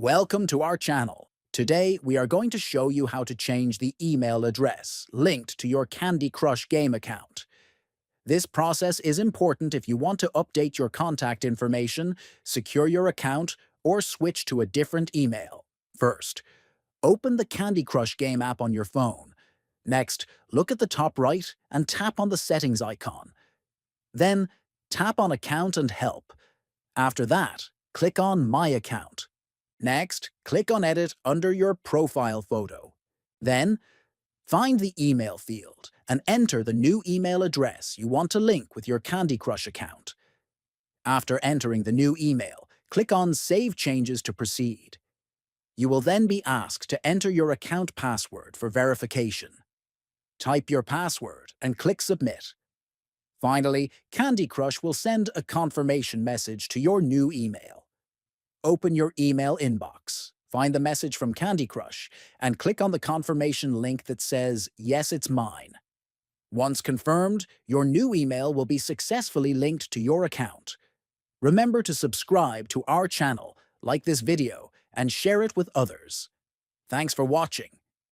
Welcome to our channel. Today, we are going to show you how to change the email address linked to your Candy Crush game account. This process is important if you want to update your contact information, secure your account, or switch to a different email. First, open the Candy Crush game app on your phone. Next, look at the top right and tap on the settings icon. Then, tap on Account and Help. After that, click on My Account. Next, click on Edit under your profile photo. Then, find the email field and enter the new email address you want to link with your Candy Crush account. After entering the new email, click on Save Changes to proceed. You will then be asked to enter your account password for verification. Type your password and click Submit. Finally, Candy Crush will send a confirmation message to your new email. Open your email inbox, find the message from Candy Crush, and click on the confirmation link that says, "Yes, it's mine." Once confirmed, your new email will be successfully linked to your account. Remember to subscribe to our channel, like this video, and share it with others. Thanks for watching.